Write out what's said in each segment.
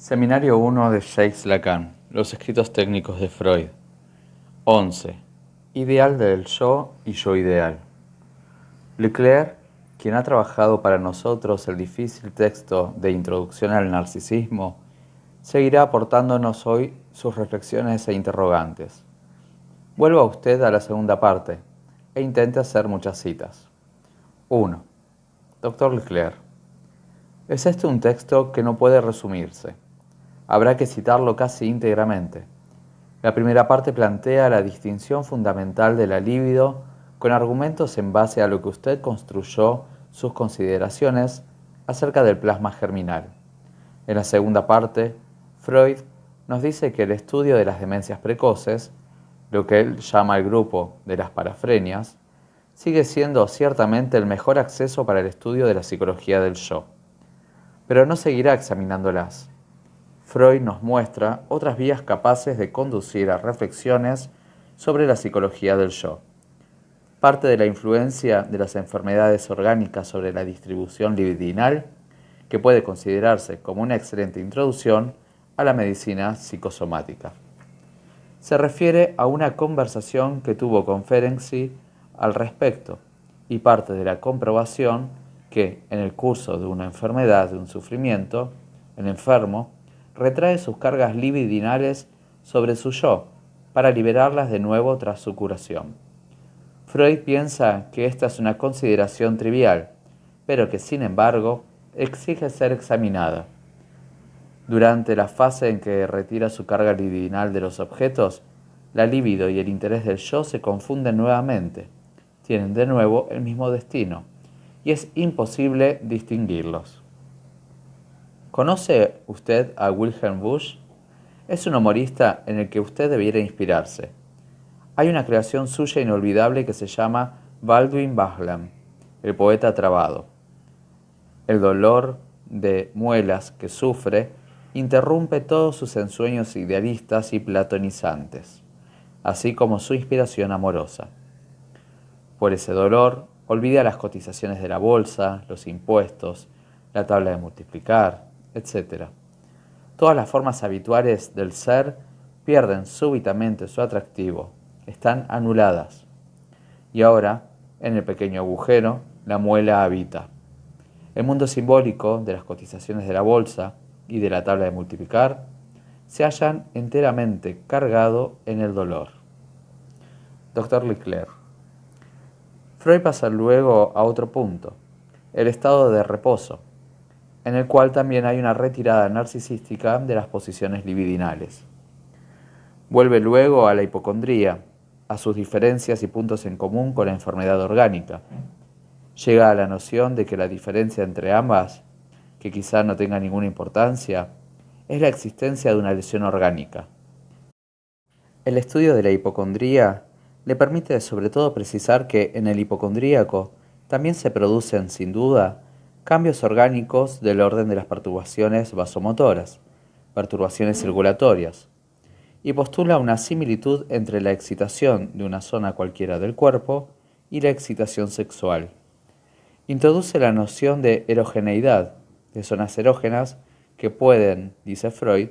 Seminario 1 de Jacques Lacan. Los escritos técnicos de Freud. 11. Ideal del yo y yo ideal. Leclerc, quien ha trabajado para nosotros el difícil texto de Introducción al Narcisismo, seguirá aportándonos hoy sus reflexiones e interrogantes. Vuelva usted a la segunda parte e intente hacer muchas citas. 1. Dr. Leclerc. Es este un texto que no puede resumirse. Habrá que citarlo casi íntegramente. La primera parte plantea la distinción fundamental de la libido con argumentos en base a lo que usted construyó sus consideraciones acerca del plasma germinal. En la segunda parte, Freud nos dice que el estudio de las demencias precoces, lo que él llama el grupo de las parafrenias, sigue siendo ciertamente el mejor acceso para el estudio de la psicología del yo. Pero no seguirá examinándolas. Freud nos muestra otras vías capaces de conducir a reflexiones sobre la psicología del yo. Parte de la influencia de las enfermedades orgánicas sobre la distribución libidinal, que puede considerarse como una excelente introducción a la medicina psicosomática. Se refiere a una conversación que tuvo con Ferenczi al respecto y parte de la comprobación que, en el curso de una enfermedad, de un sufrimiento, el enfermo retrae sus cargas libidinales sobre su yo para liberarlas de nuevo tras su curación. Freud piensa que esta es una consideración trivial, pero que sin embargo exige ser examinada. Durante la fase en que retira su carga libidinal de los objetos, la libido y el interés del yo se confunden nuevamente, tienen de nuevo el mismo destino, y es imposible distinguirlos. ¿Conoce usted a Wilhelm Busch? Es un humorista en el que usted debiera inspirarse. Hay una creación suya inolvidable que se llama Baldwin Bahlam, el poeta trabado. El dolor de muelas que sufre interrumpe todos sus ensueños idealistas y platonizantes, así como su inspiración amorosa. Por ese dolor, olvida las cotizaciones de la bolsa, los impuestos, la tabla de multiplicar, etc. Todas las formas habituales del ser pierden súbitamente su atractivo, están anuladas. Y ahora, en el pequeño agujero, la muela habita. El mundo simbólico de las cotizaciones de la bolsa y de la tabla de multiplicar se hallan enteramente cargado en el dolor. Dr. Leclerc. Freud pasa luego a otro punto, el estado de reposo, en el cual también hay una retirada narcisística de las posiciones libidinales. Vuelve luego a la hipocondría, a sus diferencias y puntos en común con la enfermedad orgánica. Llega a la noción de que la diferencia entre ambas, que quizá no tenga ninguna importancia, es la existencia de una lesión orgánica. El estudio de la hipocondría le permite sobre todo precisar que en el hipocondríaco también se producen, sin duda, cambios orgánicos del orden de las perturbaciones vasomotoras, perturbaciones circulatorias, y postula una similitud entre la excitación de una zona cualquiera del cuerpo y la excitación sexual. Introduce la noción de erogeneidad, de zonas erógenas que pueden, dice Freud,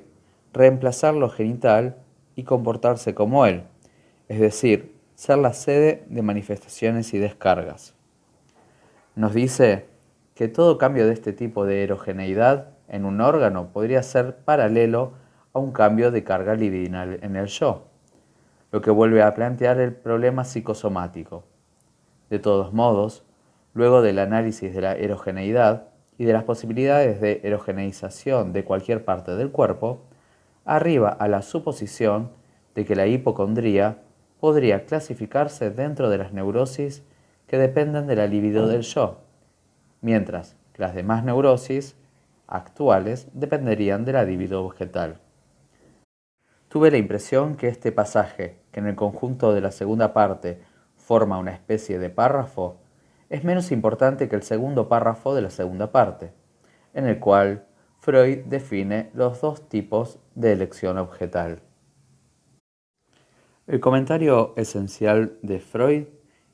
reemplazar lo genital y comportarse como él, es decir, ser la sede de manifestaciones y descargas. Nos dice que todo cambio de este tipo de erogeneidad en un órgano podría ser paralelo a un cambio de carga libidinal en el yo, lo que vuelve a plantear el problema psicosomático. De todos modos, luego del análisis de la erogeneidad y de las posibilidades de erogeneización de cualquier parte del cuerpo, arriba a la suposición de que la hipocondría podría clasificarse dentro de las neurosis que dependen de la libido del yo, mientras que las demás neurosis actuales dependerían de la libido vegetal. Tuve la impresión que este pasaje, que en el conjunto de la segunda parte forma una especie de párrafo, es menos importante que el segundo párrafo de la segunda parte, en el cual Freud define los dos tipos de elección objetal. El comentario esencial de Freud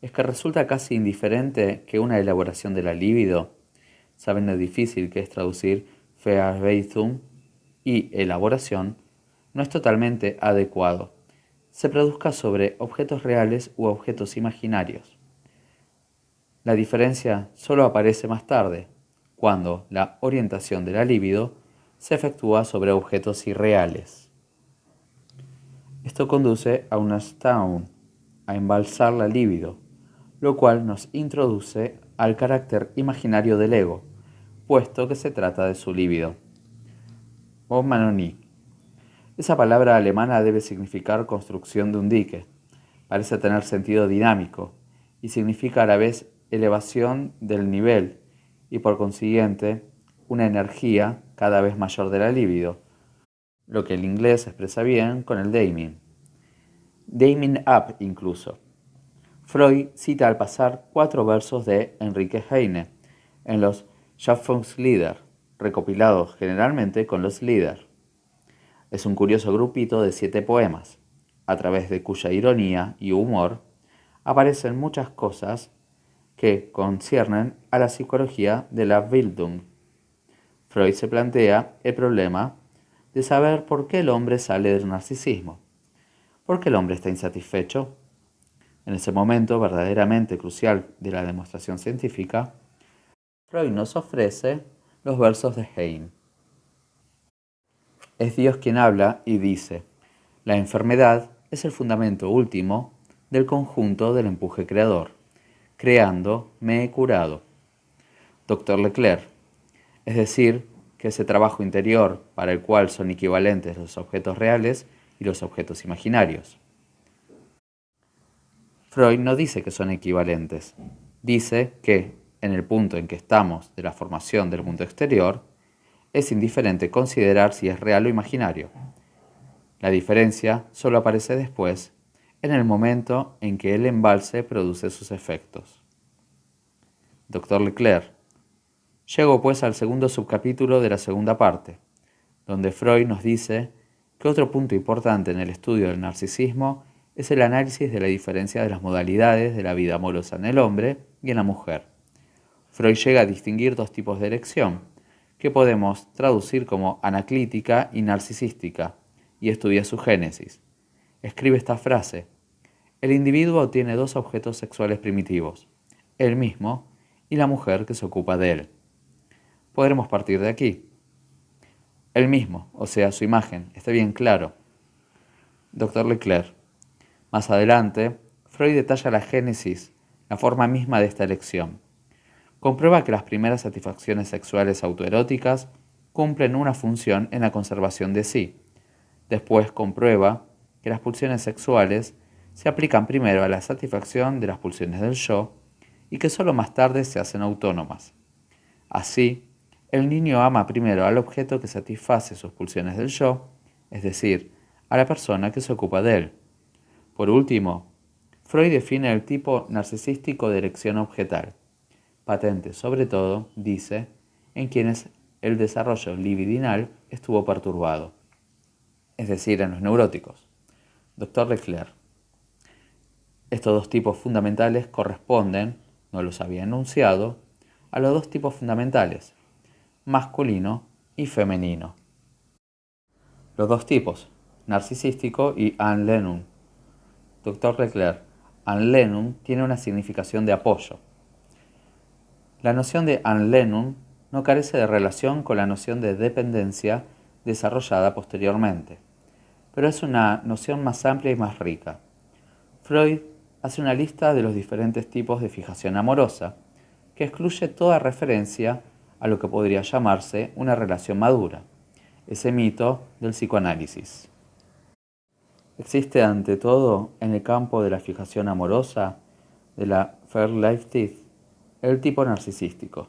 es que resulta casi indiferente que una elaboración de la libido, saben lo difícil que es traducir Verarbeitung, y elaboración no es totalmente adecuado, se produzca sobre objetos reales u objetos imaginarios. La diferencia solo aparece más tarde, cuando la orientación de la libido se efectúa sobre objetos irreales. Esto conduce a un ashdown, a embalsar la libido, lo cual nos introduce al carácter imaginario del ego, puesto que se trata de su libido. Omanoní. Esa palabra alemana debe significar construcción de un dique. Parece tener sentido dinámico y significa a la vez elevación del nivel y por consiguiente una energía cada vez mayor de la libido, lo que el inglés expresa bien con el daeming. Daeming up incluso. Freud cita al pasar 4 versos de Enrique Heine en los Schaffungslieder, recopilados generalmente con los Lieder. Es un curioso grupito de 7 poemas, a través de cuya ironía y humor aparecen muchas cosas que conciernen a la psicología de la Bildung. Freud se plantea el problema de saber por qué el hombre sale del narcisismo, por qué el hombre está insatisfecho. En ese momento verdaderamente crucial de la demostración científica, Freud nos ofrece los versos de Heine. Es Dios quien habla y dice: la enfermedad es el fundamento último del conjunto del empuje creador. Creando, me he curado. Dr. Leclerc. Es decir, que ese trabajo interior para el cual son equivalentes los objetos reales y los objetos imaginarios. Freud no dice que son equivalentes. Dice que, en el punto en que estamos de la formación del mundo exterior, es indiferente considerar si es real o imaginario. La diferencia solo aparece después, en el momento en que el embalse produce sus efectos. Dr. Leclerc. Llego pues al segundo subcapítulo de la segunda parte, donde Freud nos dice que otro punto importante en el estudio del narcisismo es el análisis de la diferencia de las modalidades de la vida amorosa en el hombre y en la mujer. Freud llega a distinguir 2 tipos de erección, que podemos traducir como anaclítica y narcisística, y estudia su génesis. Escribe esta frase: el individuo tiene 2 objetos sexuales primitivos, él mismo y la mujer que se ocupa de él. Podremos partir de aquí. Él mismo, o sea, su imagen, está bien claro. Dr. Leclerc. Más adelante, Freud detalla la génesis, la forma misma de esta elección. Comprueba que las primeras satisfacciones sexuales autoeróticas cumplen una función en la conservación de sí. Después comprueba que las pulsiones sexuales se aplican primero a la satisfacción de las pulsiones del yo y que solo más tarde se hacen autónomas. Así, el niño ama primero al objeto que satisface sus pulsiones del yo, es decir, a la persona que se ocupa de él. Por último, Freud define el tipo narcisístico de erección objetal, patente sobre todo, dice, en quienes el desarrollo libidinal estuvo perturbado, es decir, en los neuróticos. Dr. Leclerc. Estos 2 tipos fundamentales corresponden, no los había enunciado, a los 2 tipos fundamentales, masculino y femenino. Los 2 tipos, narcisístico y Anlehnung. Dr. Leclerc. Anlehnung tiene una significación de apoyo. La noción de Anlehnung no carece de relación con la noción de dependencia desarrollada posteriormente, pero es una noción más amplia y más rica. Freud hace una lista de los diferentes tipos de fijación amorosa, que excluye toda referencia a lo que podría llamarse una relación madura, ese mito del psicoanálisis. Existe ante todo en el campo de la fijación amorosa de la Verliebtheit el tipo narcisístico.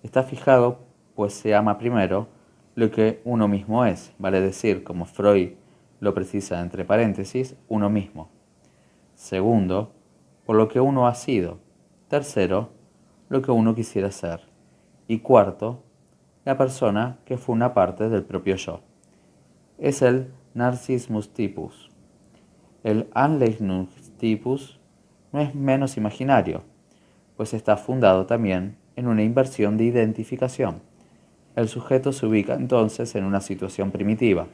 Está fijado pues se ama primero lo que uno mismo es, vale decir, como Freud lo precisa entre paréntesis, uno mismo. Segundo, por lo que uno ha sido. Tercero, lo que uno quisiera ser. Y cuarto, la persona que fue una parte del propio yo. Es el Narcismus typus. El Anlehnungstypus no es menos imaginario, pues está fundado también en una inversión de identificación. El sujeto se ubica entonces en una situación primitiva.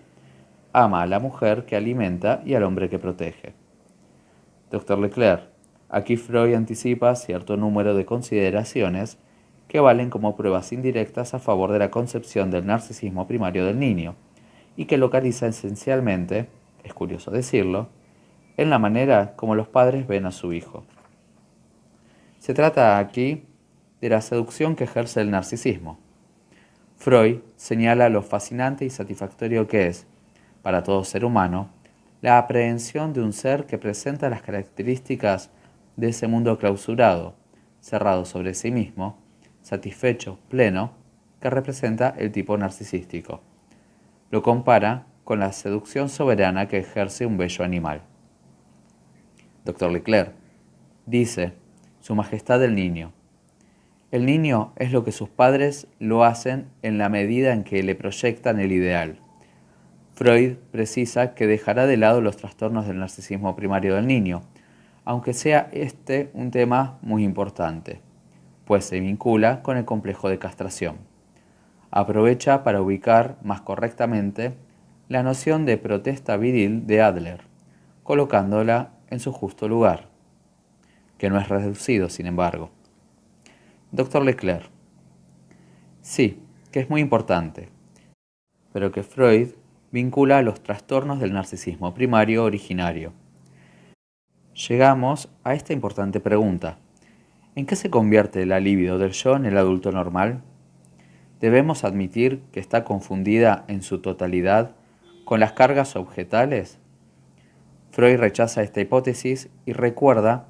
Ama a la mujer que alimenta y al hombre que protege. Dr. Leclerc, aquí Freud anticipa cierto número de consideraciones que valen como pruebas indirectas a favor de la concepción del narcisismo primario del niño y que localiza esencialmente, es curioso decirlo, en la manera como los padres ven a su hijo. Se trata aquí de la seducción que ejerce el narcisismo. Freud señala lo fascinante y satisfactorio que es, para todo ser humano, la aprehensión de un ser que presenta las características de ese mundo clausurado, cerrado sobre sí mismo, satisfecho, pleno, que representa el tipo narcisístico. Lo compara con la seducción soberana que ejerce un bello animal. Dr. Leclerc dice, Su Majestad el Niño. El niño es lo que sus padres lo hacen en la medida en que le proyectan el ideal. Freud precisa que dejará de lado los trastornos del narcisismo primario del niño, aunque sea este un tema muy importante, pues se vincula con el complejo de castración. Aprovecha para ubicar más correctamente la noción de protesta viril de Adler, colocándola en su justo lugar, que no es reducido, sin embargo. Dr. Leclerc. Sí, que es muy importante, pero que Freud vincula a los trastornos del narcisismo primario originario. Llegamos a esta importante pregunta. ¿En qué se convierte la libido del yo en el adulto normal? ¿Debemos admitir que está confundida en su totalidad con las cargas objetales? Freud rechaza esta hipótesis y recuerda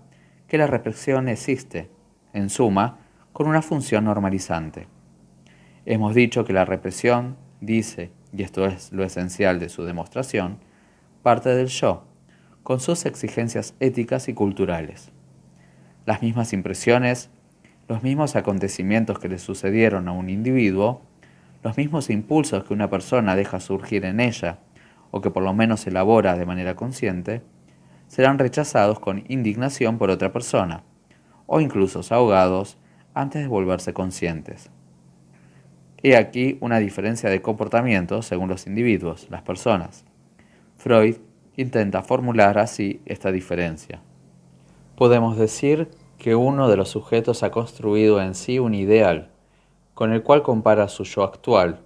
que la represión existe, en suma, con una función normalizante. Hemos dicho que la represión, dice, y esto es lo esencial de su demostración, parte del yo, con sus exigencias éticas y culturales. Las mismas impresiones, los mismos acontecimientos que le sucedieron a un individuo, los mismos impulsos que una persona deja surgir en ella, o que por lo menos elabora de manera consciente, serán rechazados con indignación por otra persona, o incluso ahogados antes de volverse conscientes. He aquí una diferencia de comportamiento según los individuos, las personas. Freud intenta formular así esta diferencia. Podemos decir que uno de los sujetos ha construido en sí un ideal, con el cual compara su yo actual,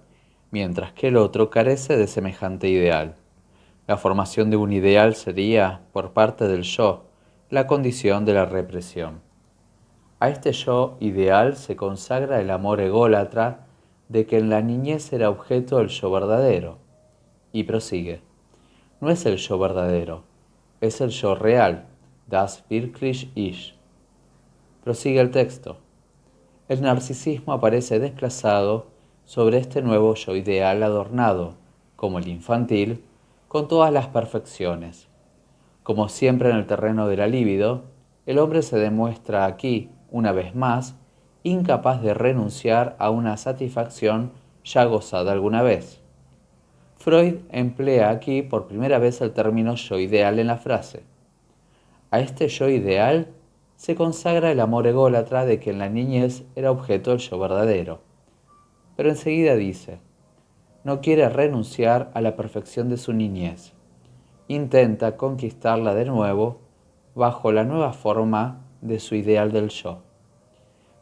mientras que el otro carece de semejante ideal. La formación de un ideal sería, por parte del yo, la condición de la represión. A este yo ideal se consagra el amor ególatra de que en la niñez era objeto el yo verdadero. Y prosigue. No es el yo verdadero, es el yo real, das wirklich Ich. Prosigue el texto. El narcisismo aparece desplazado sobre este nuevo yo ideal adornado, como el infantil, con todas las perfecciones. Como siempre en el terreno de la libido, el hombre se demuestra aquí, una vez más, incapaz de renunciar a una satisfacción ya gozada alguna vez. Freud emplea aquí por primera vez el término yo ideal en la frase. A este yo ideal se consagra el amor ególatra de que en la niñez era objeto del yo verdadero. Pero enseguida dice, no quiere renunciar a la perfección de su niñez. Intenta conquistarla de nuevo bajo la nueva forma de su ideal del yo.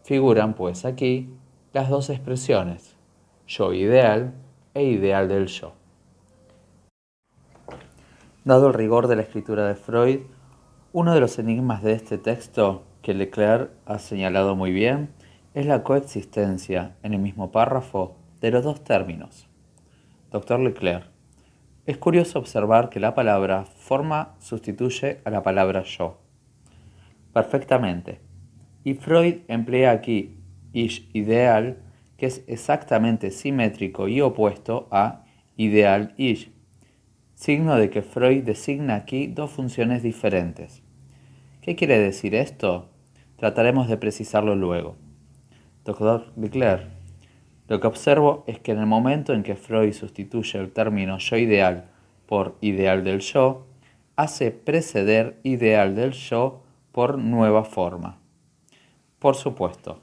Figuran pues aquí las dos expresiones, yo ideal e ideal del yo. Dado el rigor de la escritura de Freud, uno de los enigmas de este texto, que Leclerc ha señalado muy bien, es la coexistencia en el mismo párrafo de los dos términos. Dr. Leclerc, es curioso observar que la palabra forma sustituye a la palabra yo. Perfectamente. Y Freud emplea aquí Ich ideal, que es exactamente simétrico y opuesto a ideal Ich, signo de que Freud designa aquí dos funciones diferentes. ¿Qué quiere decir esto? Trataremos de precisarlo luego. Dr. Leclerc, lo que observo es que en el momento en que Freud sustituye el término yo ideal por ideal del yo, hace preceder ideal del yo por nueva forma. Por supuesto.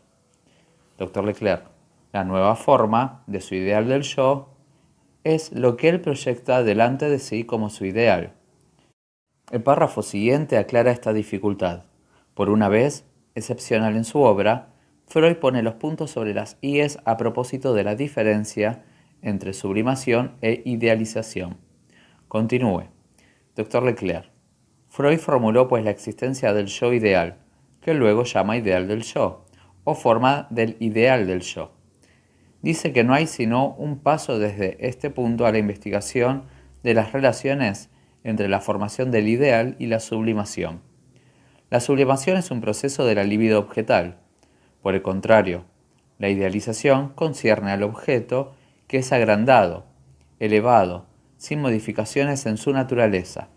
Dr. Leclerc, La nueva forma de su ideal del yo es lo que él proyecta delante de sí como su ideal. El párrafo siguiente aclara esta dificultad. Por una vez, excepcional en su obra, Freud pone los puntos sobre las íes a propósito de la diferencia entre sublimación e idealización. Continúe. Dr. Leclerc. Freud formuló pues la existencia del yo ideal, que luego llama ideal del yo, o forma del ideal del yo. Dice que no hay sino un paso desde este punto a la investigación de las relaciones entre la formación del ideal y la sublimación. La sublimación es un proceso de la libido objetal. Por el contrario, la idealización concierne al objeto que es agrandado, elevado, sin modificaciones en su naturaleza.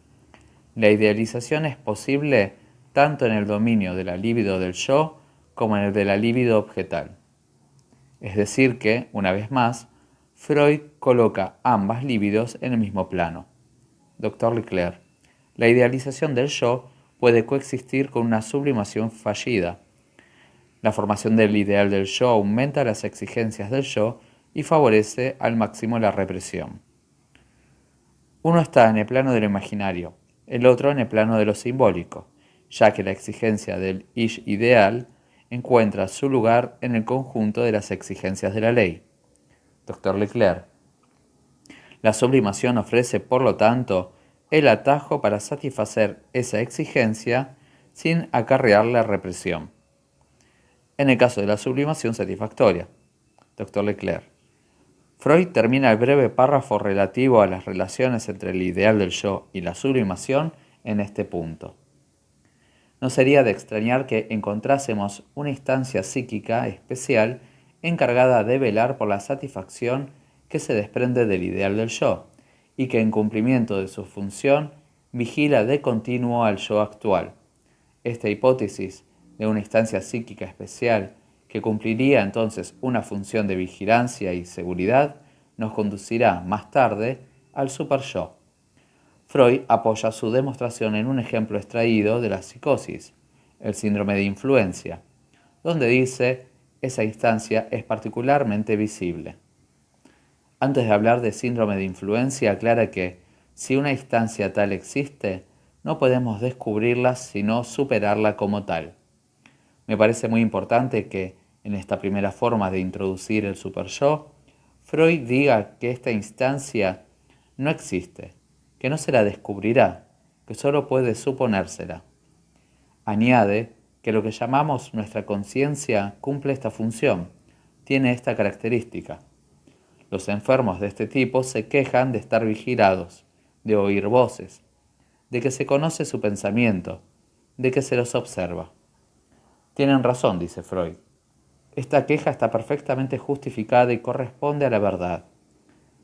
La idealización es posible tanto en el dominio de la libido del yo como en el de la libido objetal. Es decir que, una vez más, Freud coloca ambas libidos en el mismo plano. Dr. Leclerc. La idealización del yo puede coexistir con una sublimación fallida. La formación del ideal del yo aumenta las exigencias del yo y favorece al máximo la represión. Uno está en el plano de lo imaginario, el otro en el plano de lo simbólico, ya que la exigencia del ich ideal encuentra su lugar en el conjunto de las exigencias de la ley. Dr. Leclerc. La sublimación ofrece, por lo tanto, el atajo para satisfacer esa exigencia sin acarrear la represión. En el caso de la sublimación satisfactoria. Dr. Leclerc. Freud termina el breve párrafo relativo a las relaciones entre el ideal del yo y la sublimación en este punto. No sería de extrañar que encontrásemos una instancia psíquica especial encargada de velar por la satisfacción que se desprende del ideal del yo, y que en cumplimiento de su función vigila de continuo al yo actual. Esta hipótesis de una instancia psíquica especial que cumpliría entonces una función de vigilancia y seguridad nos conducirá más tarde al superyo. Freud apoya su demostración en un ejemplo extraído de la psicosis, el síndrome de influencia, donde dice esa instancia es particularmente visible. Antes de hablar de síndrome de influencia, aclara que si una instancia tal existe, no podemos descubrirla sino superarla como tal. Me parece muy importante que, en esta primera forma de introducir el superyo, Freud diga que esta instancia no existe, que no se la descubrirá, que solo puede suponérsela. Añade que lo que llamamos nuestra conciencia cumple esta función, tiene esta característica. Los enfermos de este tipo se quejan de estar vigilados, de oír voces, de que se conoce su pensamiento, de que se los observa. Tienen razón, dice Freud. Esta queja está perfectamente justificada y corresponde a la verdad.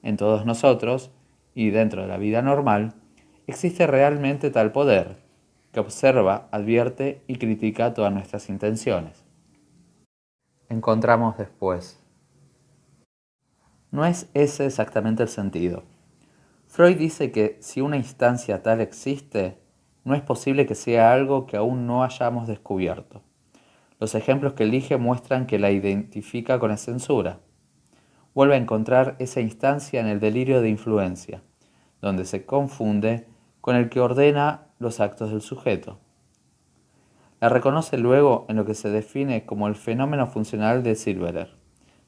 En todos nosotros, y dentro de la vida normal, existe realmente tal poder, que observa, advierte y critica todas nuestras intenciones. Encontramos después. No es ese exactamente el sentido. Freud dice que si una instancia tal existe, no es posible que sea algo que aún no hayamos descubierto. Los ejemplos que elige muestran que la identifica con la censura. Vuelve a encontrar esa instancia en el delirio de influencia, donde se confunde con el que ordena los actos del sujeto. La reconoce luego en lo que se define como el fenómeno funcional de Silberer.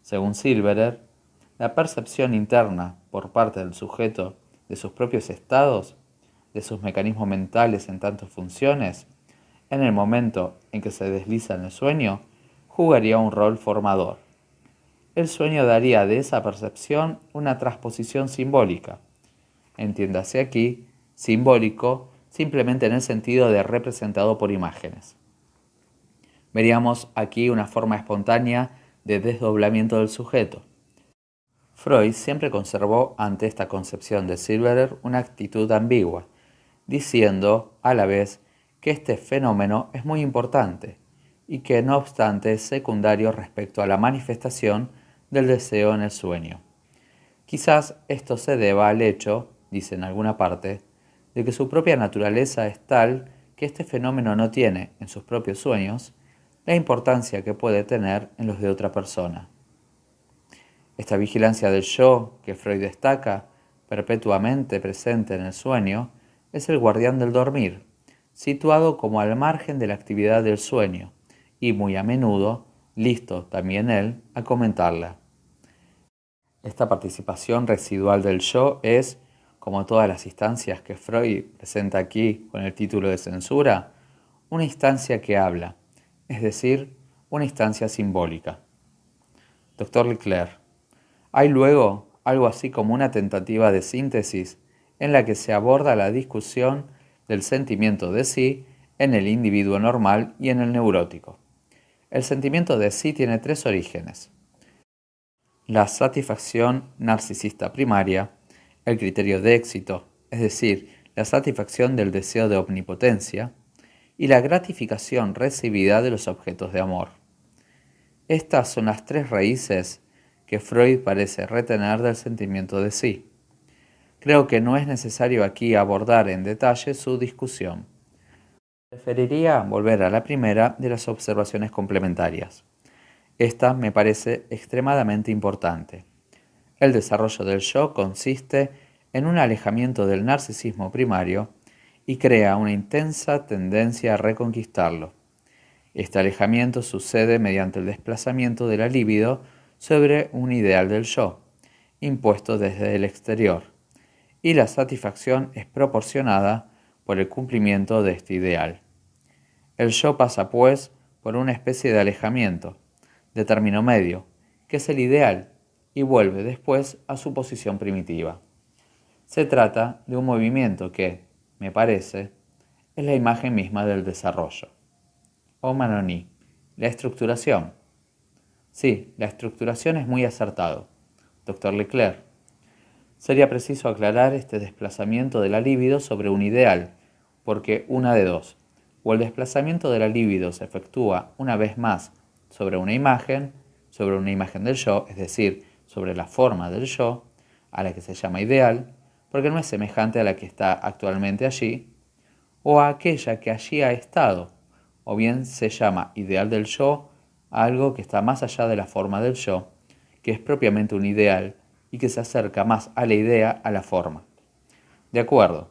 Según Silberer, la percepción interna por parte del sujeto de sus propios estados, de sus mecanismos mentales en tantas funciones, en el momento en que se desliza en el sueño, jugaría un rol formador. El sueño daría de esa percepción una transposición simbólica. Entiéndase aquí, simbólico, simplemente en el sentido de representado por imágenes. Veríamos aquí una forma espontánea de desdoblamiento del sujeto. Freud siempre conservó ante esta concepción de Silberer una actitud ambigua, diciendo a la vez que este fenómeno es muy importante y que no obstante es secundario respecto a la manifestación del deseo en el sueño. Quizás esto se deba al hecho, dice en alguna parte, de que su propia naturaleza es tal que este fenómeno no tiene, en sus propios sueños, la importancia que puede tener en los de otra persona. Esta vigilancia del yo que Freud destaca, perpetuamente presente en el sueño, es el guardián del dormir, situado como al margen de la actividad del sueño y muy a menudo listo también él a comentarla. Esta participación residual del yo es, como todas las instancias que Freud presenta aquí con el título de censura, una instancia que habla, es decir, una instancia simbólica. Dr. Leclerc, hay luego algo así como una tentativa de síntesis en la que se aborda la discusión del sentimiento de sí en el individuo normal y en el neurótico. El sentimiento de sí tiene tres orígenes: la satisfacción narcisista primaria, el criterio de éxito, es decir, la satisfacción del deseo de omnipotencia, y la gratificación recibida de los objetos de amor. Estas son las tres raíces que Freud parece retener del sentimiento de sí. Creo que no es necesario aquí abordar en detalle su discusión. Preferiría volver a la primera de las observaciones complementarias. Esta me parece extremadamente importante. El desarrollo del yo consiste en un alejamiento del narcisismo primario y crea una intensa tendencia a reconquistarlo. Este alejamiento sucede mediante el desplazamiento de la libido sobre un ideal del yo, impuesto desde el exterior, y la satisfacción es proporcionada por el cumplimiento de este ideal. El yo pasa, pues, por una especie de alejamiento, de término medio, que es el ideal, y vuelve después a su posición primitiva. Se trata de un movimiento que, me parece, es la imagen misma del desarrollo. O'Mahony, la estructuración. Sí, la estructuración es muy acertado. Dr. Leclerc. Sería preciso aclarar este desplazamiento de la libido sobre un ideal, porque una de dos: o el desplazamiento de la libido se efectúa una vez más sobre una imagen del yo, es decir, sobre la forma del yo, a la que se llama ideal, porque no es semejante a la que está actualmente allí, o a aquella que allí ha estado, o bien se llama ideal del yo a algo que está más allá de la forma del yo, que es propiamente un ideal y que se acerca más a la idea a la forma. De acuerdo,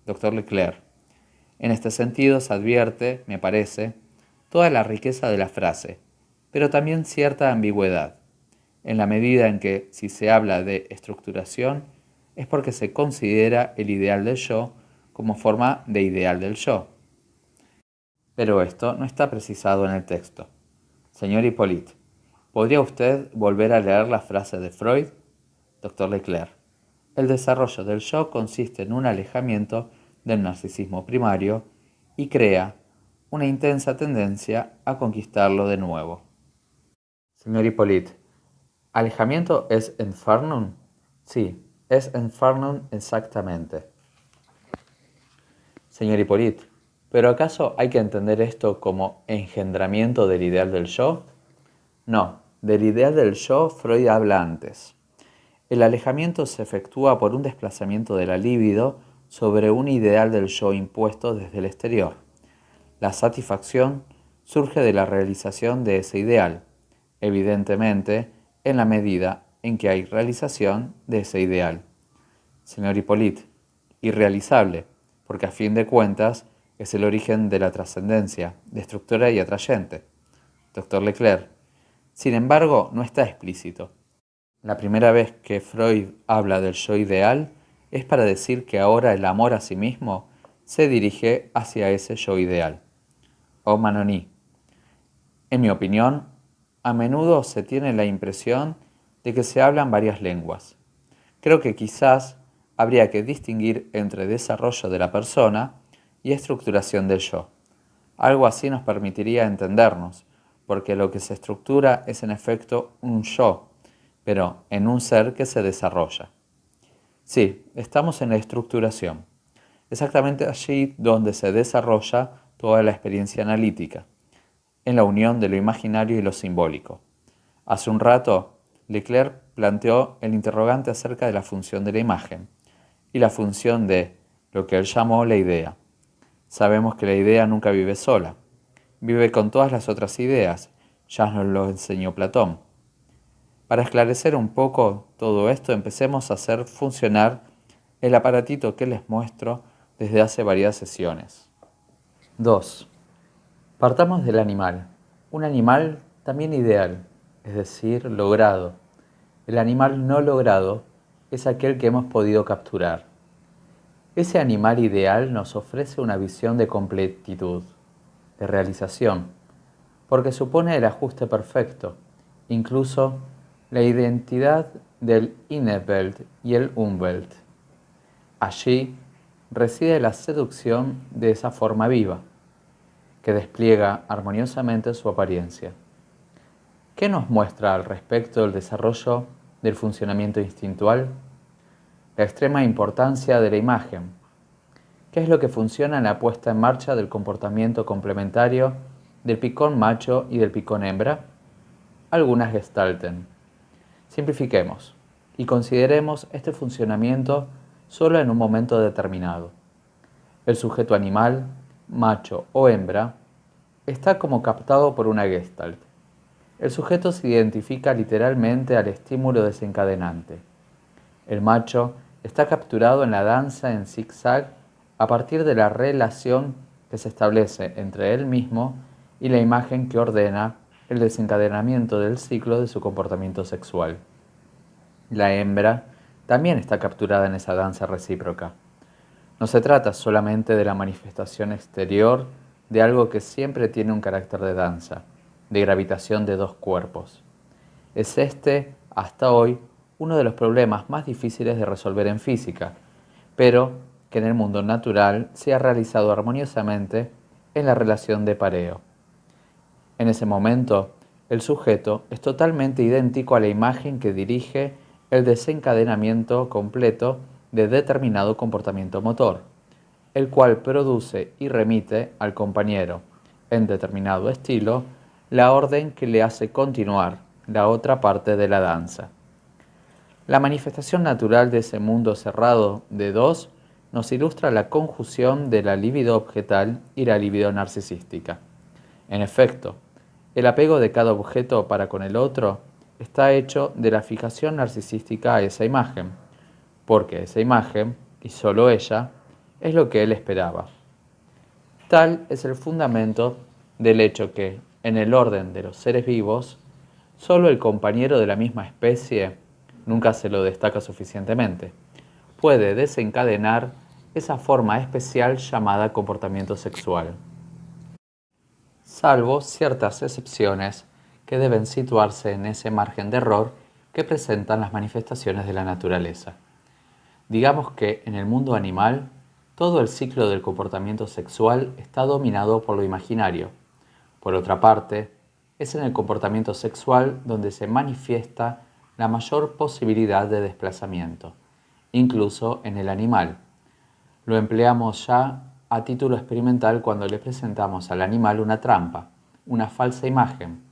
Dr. Leclerc. En este sentido se advierte, me parece, toda la riqueza de la frase, pero también cierta ambigüedad, en la medida en que, si se habla de estructuración, es porque se considera el ideal del yo como forma de ideal del yo. Pero esto no está precisado en el texto. Señor Hippolyte, ¿podría usted volver a leer la frase de Freud? Dr. Leclerc. El desarrollo del yo consiste en un alejamiento del narcisismo primario y crea una intensa tendencia a conquistarlo de nuevo. Señor Hippolyte, ¿alejamiento es Entfernung? Sí, es Entfernung exactamente. Señor Hippolyte, ¿pero acaso hay que entender esto como engendramiento del ideal del yo? No, del ideal del yo Freud habla antes. El alejamiento se efectúa por un desplazamiento de la libido sobre un ideal del yo impuesto desde el exterior. La satisfacción surge de la realización de ese ideal, evidentemente en la medida en que hay realización de ese ideal. Señor Hippolyte, irrealizable, porque a fin de cuentas es el origen de la trascendencia, destructora y atrayente. Dr. Leclerc. Sin embargo, no está explícito. La primera vez que Freud habla del yo ideal es para decir que ahora el amor a sí mismo se dirige hacia ese yo ideal. O'Mahony. En mi opinión, a menudo se tiene la impresión de que se hablan varias lenguas. Creo que quizás habría que distinguir entre desarrollo de la persona y estructuración del yo. Algo así nos permitiría entendernos, porque lo que se estructura es en efecto un yo, pero en un ser que se desarrolla. Sí, estamos en la estructuración, exactamente allí donde se desarrolla toda la experiencia analítica, en la unión de lo imaginario y lo simbólico. Hace un rato, Leclerc planteó el interrogante acerca de la función de la imagen y la función de lo que él llamó la idea. Sabemos que la idea nunca vive sola, vive con todas las otras ideas, ya nos lo enseñó Platón. Para esclarecer un poco todo esto, empecemos a hacer funcionar el aparatito que les muestro desde hace varias sesiones. 2. Partamos del animal. Un animal también ideal, es decir, logrado. El animal no logrado es aquel que hemos podido capturar. Ese animal ideal nos ofrece una visión de completitud, de realización, porque supone el ajuste perfecto, incluso la identidad del Innenwelt y el Umwelt. Allí reside la seducción de esa forma viva, que despliega armoniosamente su apariencia. ¿Qué nos muestra al respecto el desarrollo del funcionamiento instintual? La extrema importancia de la imagen. ¿Qué es lo que funciona en la puesta en marcha del comportamiento complementario del picón macho y del picón hembra? Algunas gestalten. Simplifiquemos y consideremos este funcionamiento solo en un momento determinado. El sujeto animal, macho o hembra, está como captado por una gestalt. El sujeto se identifica literalmente al estímulo desencadenante. El macho está capturado en la danza en zigzag a partir de la relación que se establece entre él mismo y la imagen que ordena el desencadenamiento del ciclo de su comportamiento sexual. La hembra también está capturada en esa danza recíproca. No se trata solamente de la manifestación exterior de algo que siempre tiene un carácter de danza, de gravitación de dos cuerpos. Es este, hasta hoy, uno de los problemas más difíciles de resolver en física, pero que en el mundo natural se ha realizado armoniosamente en la relación de pareo. En ese momento, el sujeto es totalmente idéntico a la imagen que dirige el desencadenamiento completo de determinado comportamiento motor, el cual produce y remite al compañero, en determinado estilo, la orden que le hace continuar la otra parte de la danza. La manifestación natural de ese mundo cerrado de dos nos ilustra la conjunción de la libido objetal y la libido narcisística. En efecto, el apego de cada objeto para con el otro está hecho de la fijación narcisística a esa imagen, porque esa imagen, y solo ella, es lo que él esperaba. Tal es el fundamento del hecho que, en el orden de los seres vivos, solo el compañero de la misma especie, nunca se lo destaca suficientemente, puede desencadenar esa forma especial llamada comportamiento sexual, salvo ciertas excepciones que deben situarse en ese margen de error que presentan las manifestaciones de la naturaleza. Digamos que en el mundo animal, todo el ciclo del comportamiento sexual está dominado por lo imaginario. Por otra parte, es en el comportamiento sexual donde se manifiesta la mayor posibilidad de desplazamiento, incluso en el animal. Lo empleamos ya a título experimental cuando le presentamos al animal una trampa, una falsa imagen,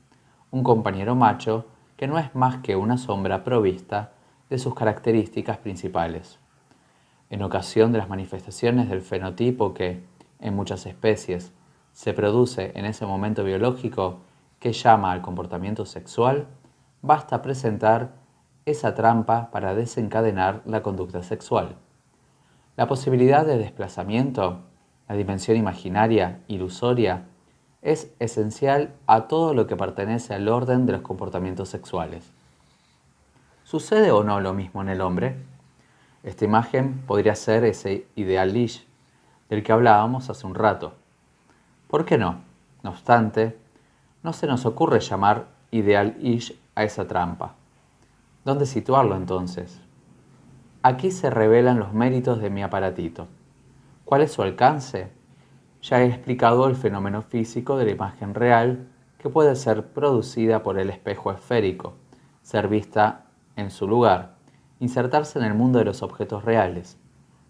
un compañero macho que no es más que una sombra provista de sus características principales. En ocasión de las manifestaciones del fenotipo que, en muchas especies, se produce en ese momento biológico que llama al comportamiento sexual, basta presentar esa trampa para desencadenar la conducta sexual. La posibilidad de desplazamiento, la dimensión imaginaria, ilusoria, es esencial a todo lo que pertenece al orden de los comportamientos sexuales. ¿Sucede o no lo mismo en el hombre? Esta imagen podría ser ese ideal Lish del que hablábamos hace un rato. ¿Por qué no? No obstante, no se nos ocurre llamar ideal Ish a esa trampa. ¿Dónde situarlo entonces? Aquí se revelan los méritos de mi aparatito. ¿Cuál es su alcance? Ya he explicado el fenómeno físico de la imagen real que puede ser producida por el espejo esférico, ser vista en su lugar, insertarse en el mundo de los objetos reales,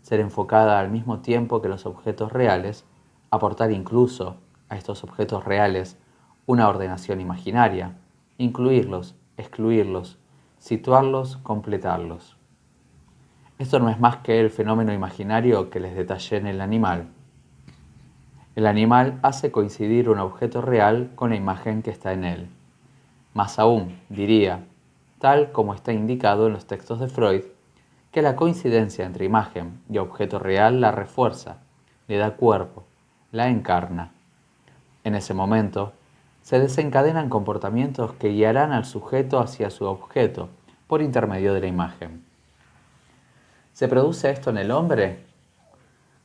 ser enfocada al mismo tiempo que los objetos reales, aportar incluso a estos objetos reales una ordenación imaginaria, incluirlos, excluirlos, situarlos, completarlos. Esto no es más que el fenómeno imaginario que les detallé en el animal. El animal hace coincidir un objeto real con la imagen que está en él. Más aún, diría, tal como está indicado en los textos de Freud, que la coincidencia entre imagen y objeto real la refuerza, le da cuerpo, la encarna. En ese momento, se desencadenan comportamientos que guiarán al sujeto hacia su objeto por intermedio de la imagen. ¿Se produce esto en el hombre?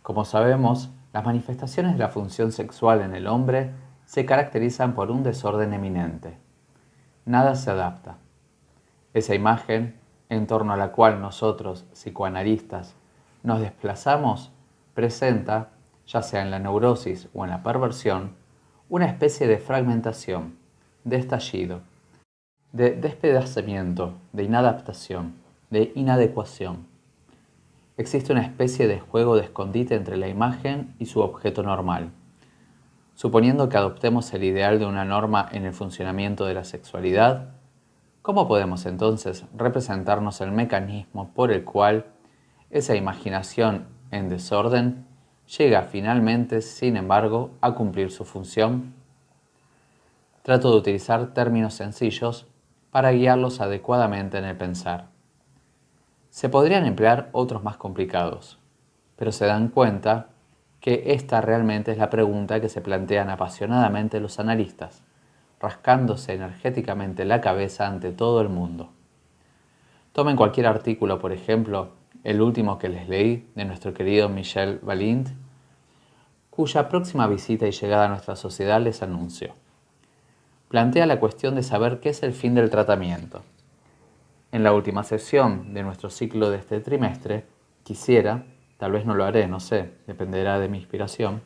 Como sabemos, las manifestaciones de la función sexual en el hombre se caracterizan por un desorden eminente. Nada se adapta. Esa imagen, en torno a la cual nosotros, psicoanalistas, nos desplazamos, presenta, ya sea en la neurosis o en la perversión, una especie de fragmentación, de estallido, de despedazamiento, de inadaptación, de inadecuación. Existe una especie de juego de escondite entre la imagen y su objeto normal. Suponiendo que adoptemos el ideal de una norma en el funcionamiento de la sexualidad, ¿cómo podemos entonces representarnos el mecanismo por el cual esa imaginación en desorden llega finalmente, sin embargo, a cumplir su función? Trato de utilizar términos sencillos para guiarlos adecuadamente en el pensar. Se podrían emplear otros más complicados, pero se dan cuenta que esta realmente es la pregunta que se plantean apasionadamente los analistas, rascándose energéticamente la cabeza ante todo el mundo. Tomen cualquier artículo, por ejemplo, el último que les leí de nuestro querido Michel Valint, cuya próxima visita y llegada a nuestra sociedad les anuncio. Plantea la cuestión de saber qué es el fin del tratamiento. En la última sesión de nuestro ciclo de este trimestre, quisiera, tal vez no lo haré, no sé, dependerá de mi inspiración,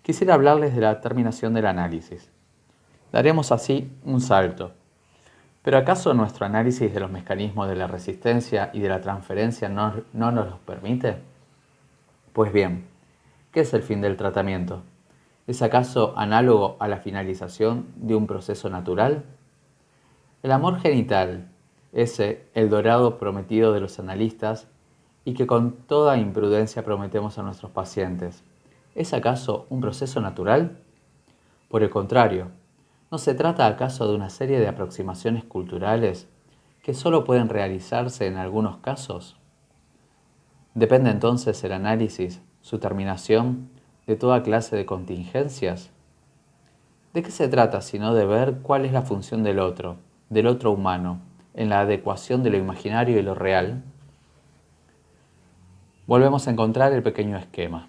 quisiera hablarles de la terminación del análisis. Daremos así un salto. ¿Pero acaso nuestro análisis de los mecanismos de la resistencia y de la transferencia no nos los permite? Pues bien, ¿qué es el fin del tratamiento? ¿Es acaso análogo a la finalización de un proceso natural? El amor genital, ese el dorado prometido de los analistas y que con toda imprudencia prometemos a nuestros pacientes, ¿es acaso un proceso natural? Por el contrario, ¿no se trata acaso de una serie de aproximaciones culturales que solo pueden realizarse en algunos casos? ¿Depende entonces el análisis, su terminación, de toda clase de contingencias? ¿De qué se trata sino de ver cuál es la función del otro humano, en la adecuación de lo imaginario y lo real? Volvemos a encontrar el pequeño esquema.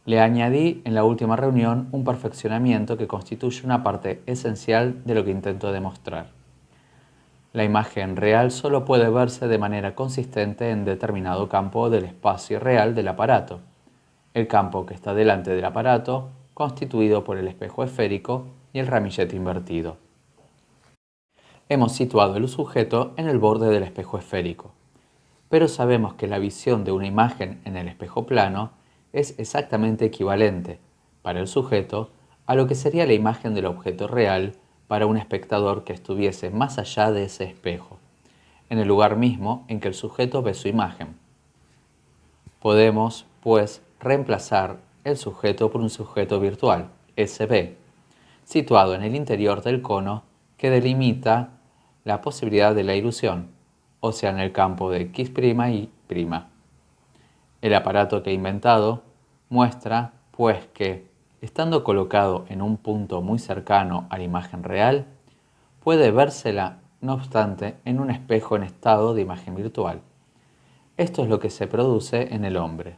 Le añadí en la última reunión un perfeccionamiento que constituye una parte esencial de lo que intento demostrar. La imagen real solo puede verse de manera consistente en determinado campo del espacio real del aparato, el campo que está delante del aparato, constituido por el espejo esférico y el ramillete invertido. Hemos situado el sujeto en el borde del espejo esférico, pero sabemos que la visión de una imagen en el espejo plano es exactamente equivalente, para el sujeto, a lo que sería la imagen del objeto real para un espectador que estuviese más allá de ese espejo, en el lugar mismo en que el sujeto ve su imagen. Podemos, pues, reemplazar el sujeto por un sujeto virtual, SB, situado en el interior del cono que delimita la posibilidad de la ilusión, o sea, en el campo de X' y'. El aparato que he inventado muestra, pues, que, estando colocado en un punto muy cercano a la imagen real, puede vérsela, no obstante, en un espejo en estado de imagen virtual. Esto es lo que se produce en el hombre.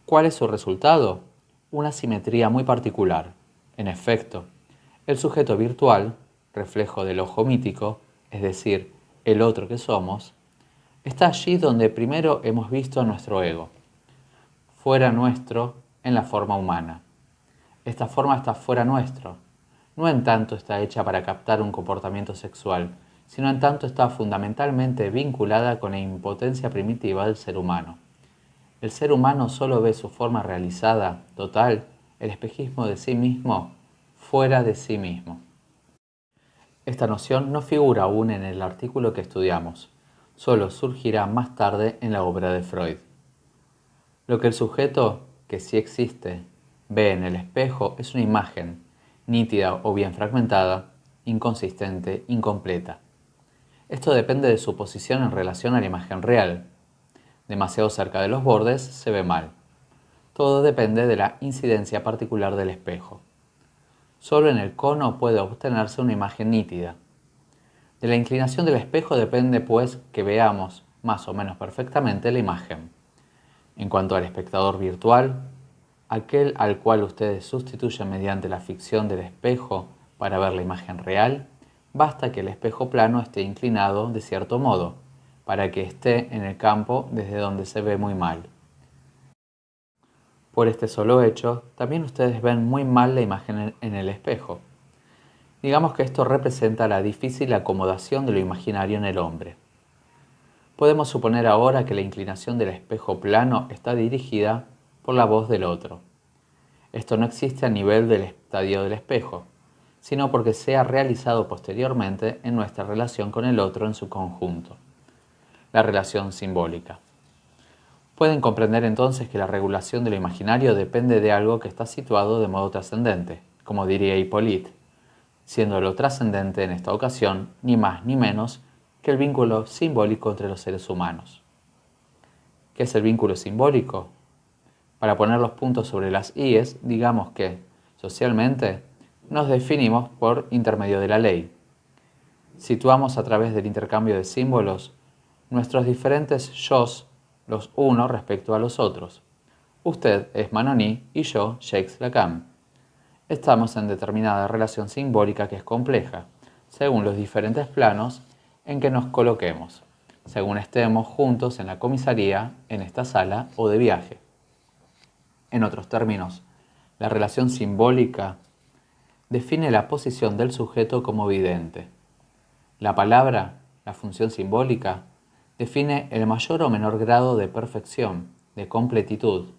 ¿Cuál es su resultado? Una simetría muy particular. En efecto, el sujeto virtual, reflejo del ojo mítico, es decir, el otro que somos, está allí donde primero hemos visto a nuestro ego, fuera nuestro en la forma humana. Esta forma está fuera nuestro, no en tanto está hecha para captar un comportamiento sexual, sino en tanto está fundamentalmente vinculada con la impotencia primitiva del ser humano. El ser humano solo ve su forma realizada, total, el espejismo de sí mismo, fuera de sí mismo. Esta noción no figura aún en el artículo que estudiamos, solo surgirá más tarde en la obra de Freud. Lo que el sujeto, que sí existe, ve en el espejo es una imagen, nítida o bien fragmentada, inconsistente, incompleta. Esto depende de su posición en relación a la imagen real. Demasiado cerca de los bordes se ve mal. Todo depende de la incidencia particular del espejo. Solo en el cono puede obtenerse una imagen nítida. De la inclinación del espejo depende, pues, que veamos más o menos perfectamente la imagen. En cuanto al espectador virtual, aquel al cual ustedes sustituyen mediante la ficción del espejo para ver la imagen real, basta que el espejo plano esté inclinado de cierto modo, para que esté en el campo desde donde se ve muy mal. Por este solo hecho, también ustedes ven muy mal la imagen en el espejo. Digamos que esto representa la difícil acomodación de lo imaginario en el hombre. Podemos suponer ahora que la inclinación del espejo plano está dirigida por la voz del otro. Esto no existe a nivel del estadio del espejo, sino porque se ha realizado posteriormente en nuestra relación con el otro en su conjunto, la relación simbólica. Pueden comprender entonces que la regulación de lo imaginario depende de algo que está situado de modo trascendente, como diría Hippolyte, siendo lo trascendente en esta ocasión ni más ni menos que el vínculo simbólico entre los seres humanos. ¿Qué es el vínculo simbólico? Para poner los puntos sobre las íes, digamos que, socialmente, nos definimos por intermedio de la ley. Situamos a través del intercambio de símbolos nuestros diferentes yos los unos respecto a los otros. Usted es Manoní y yo Jacques Lacan. Estamos en determinada relación simbólica que es compleja, según los diferentes planos en que nos coloquemos, según estemos juntos en la comisaría, en esta sala o de viaje. En otros términos, la relación simbólica define la posición del sujeto como vidente. La palabra, la función simbólica, define el mayor o menor grado de perfección, de completitud,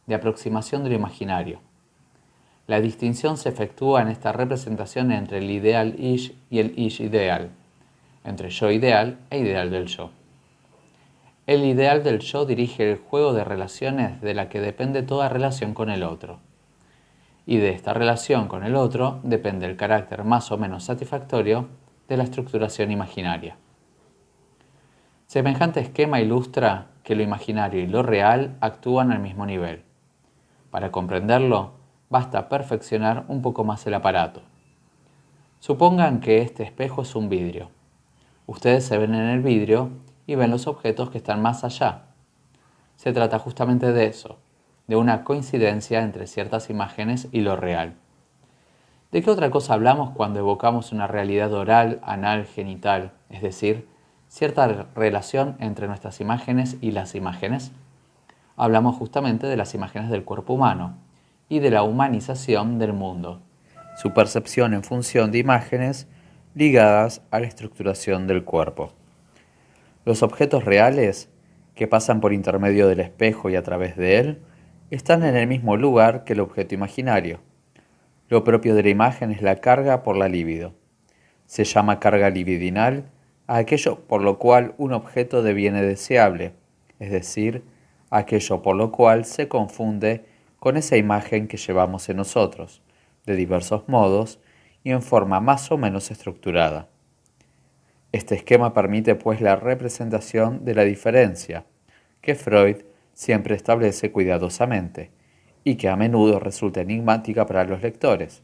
de aproximación de lo imaginario. La distinción se efectúa en esta representación entre el ideal ish y el ish ideal, entre yo ideal e ideal del yo. El ideal del yo dirige el juego de relaciones de la que depende toda relación con el otro. Y de esta relación con el otro depende el carácter más o menos satisfactorio de la estructuración imaginaria. Semejante esquema ilustra que lo imaginario y lo real actúan al mismo nivel. Para comprenderlo, basta perfeccionar un poco más el aparato. Supongan que este espejo es un vidrio. Ustedes se ven en el vidrio y ven los objetos que están más allá. Se trata justamente de eso, de una coincidencia entre ciertas imágenes y lo real. ¿De qué otra cosa hablamos cuando evocamos una realidad oral, anal, genital, es decir, cierta relación entre nuestras imágenes y las imágenes? Hablamos justamente de las imágenes del cuerpo humano y de la humanización del mundo, su percepción en función de imágenes ligadas a la estructuración del cuerpo. Los objetos reales, que pasan por intermedio del espejo y a través de él, están en el mismo lugar que el objeto imaginario. Lo propio de la imagen es la carga por la libido. Se llama carga libidinal a aquello por lo cual un objeto deviene deseable, es decir, aquello por lo cual se confunde con esa imagen que llevamos en nosotros, de diversos modos y en forma más o menos estructurada. Este esquema permite pues la representación de la diferencia, que Freud siempre establece cuidadosamente, y que a menudo resulta enigmática para los lectores,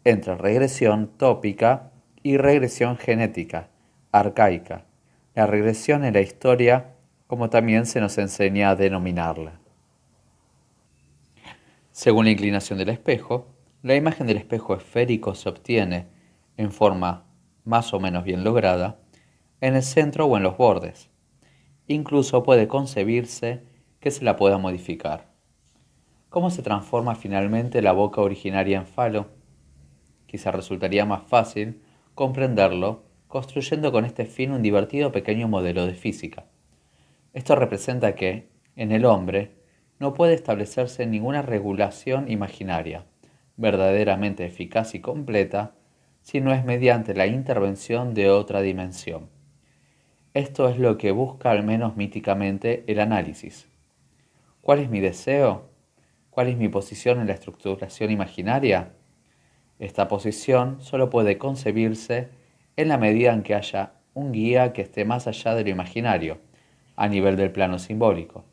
entre regresión tópica y regresión genética, arcaica, la regresión en la historia, como también se nos enseña a denominarla. Según la inclinación del espejo, la imagen del espejo esférico se obtiene, en forma más o menos bien lograda, en el centro o en los bordes. Incluso puede concebirse que se la pueda modificar. ¿Cómo se transforma finalmente la boca originaria en falo? Quizá resultaría más fácil comprenderlo construyendo con este fin un divertido pequeño modelo de física. Esto representa que, en el hombre, no puede establecerse ninguna regulación imaginaria, verdaderamente eficaz y completa, si no es mediante la intervención de otra dimensión. Esto es lo que busca al menos míticamente el análisis. ¿Cuál es mi deseo? ¿Cuál es mi posición en la estructuración imaginaria? Esta posición solo puede concebirse en la medida en que haya un guía que esté más allá de lo imaginario, a nivel del plano simbólico,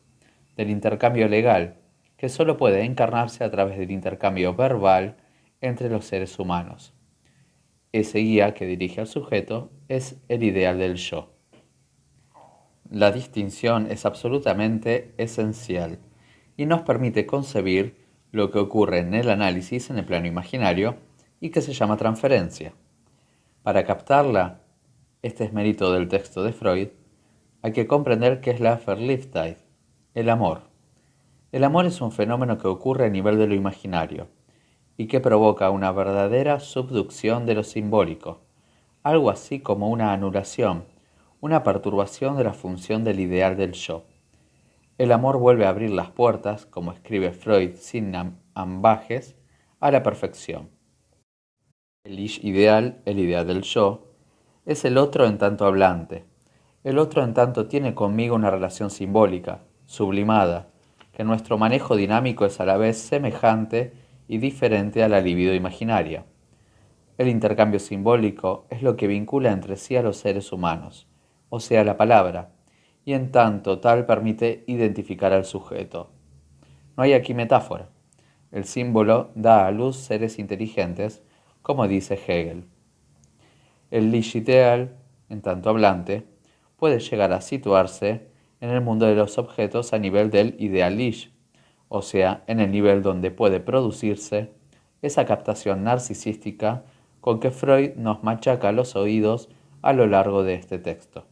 del intercambio legal, que solo puede encarnarse a través del intercambio verbal entre los seres humanos. Ese guía que dirige al sujeto es el ideal del yo. La distinción es absolutamente esencial y nos permite concebir lo que ocurre en el análisis en el plano imaginario y que se llama transferencia. Para captarla, este es mérito del texto de Freud, hay que comprender qué es la Verliebtheit, el amor. El amor es un fenómeno que ocurre a nivel de lo imaginario y que provoca una verdadera subducción de lo simbólico, algo así como una anulación, una perturbación de la función del ideal del yo. El amor vuelve a abrir las puertas, como escribe Freud sin ambajes, a la perfección. El ich ideal, el ideal del yo, es el otro en tanto hablante. El otro en tanto tiene conmigo una relación simbólica, sublimada, que nuestro manejo dinámico es a la vez semejante y diferente a la libido imaginaria. El intercambio simbólico es lo que vincula entre sí a los seres humanos, o sea, la palabra, y en tanto tal permite identificar al sujeto. No hay aquí metáfora. El símbolo da a luz seres inteligentes, como dice Hegel. El Ich ideal, en tanto hablante, puede llegar a situarse en el mundo de los objetos a nivel del ideal Ich, o sea, en el nivel donde puede producirse esa captación narcisística con que Freud nos machaca los oídos a lo largo de este texto.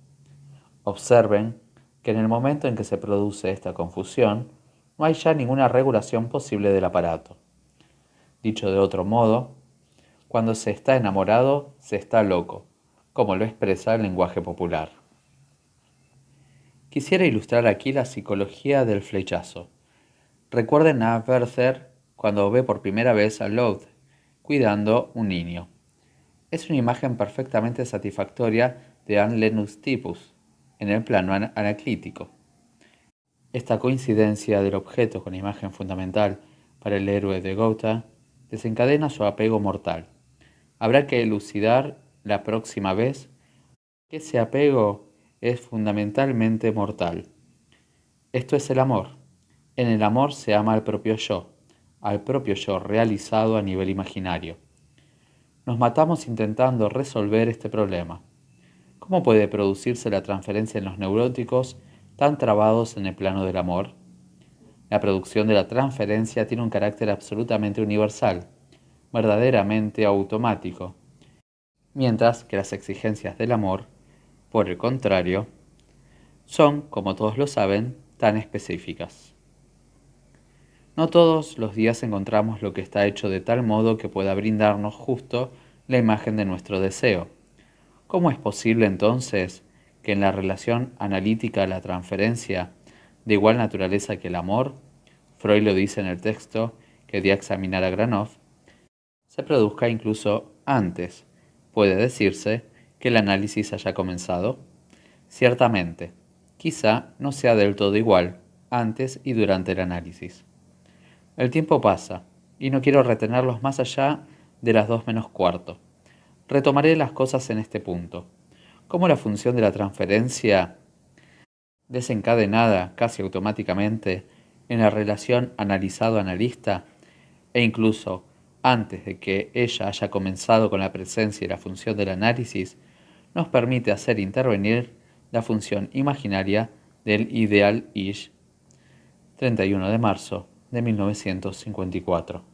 Observen que en el momento en que se produce esta confusión, no hay ya ninguna regulación posible del aparato. Dicho de otro modo, cuando se está enamorado, se está loco, como lo expresa el lenguaje popular. Quisiera ilustrar aquí la psicología del flechazo. Recuerden a Werther cuando ve por primera vez a Lode cuidando un niño. Es una imagen perfectamente satisfactoria de un Lenus typus en el plano anaclítico. Esta coincidencia del objeto con la imagen fundamental para el héroe de Goethe desencadena su apego mortal. Habrá que elucidar la próxima vez que ese apego es fundamentalmente mortal. Esto es el amor. En el amor se ama al propio yo realizado a nivel imaginario. Nos matamos intentando resolver este problema. ¿Cómo puede producirse la transferencia en los neuróticos tan trabados en el plano del amor? La producción de la transferencia tiene un carácter absolutamente universal, verdaderamente automático, mientras que las exigencias del amor, por el contrario, son, como todos lo saben, tan específicas. No todos los días encontramos lo que está hecho de tal modo que pueda brindarnos justo la imagen de nuestro deseo. ¿Cómo es posible entonces que en la relación analítica de la transferencia, de igual naturaleza que el amor, Freud lo dice en el texto que dio a examinar a Granov, se produzca incluso antes? ¿Puede decirse que el análisis haya comenzado? Ciertamente, quizá no sea del todo igual antes y durante el análisis. El tiempo pasa, y no quiero retenerlos más allá de las 2:15. Retomaré las cosas en este punto. ¿Cómo la función de la transferencia, desencadenada casi automáticamente en la relación analizado-analista, e incluso antes de que ella haya comenzado con la presencia y la función del análisis, nos permite hacer intervenir la función imaginaria del ideal Ich, 31 de marzo de 1954.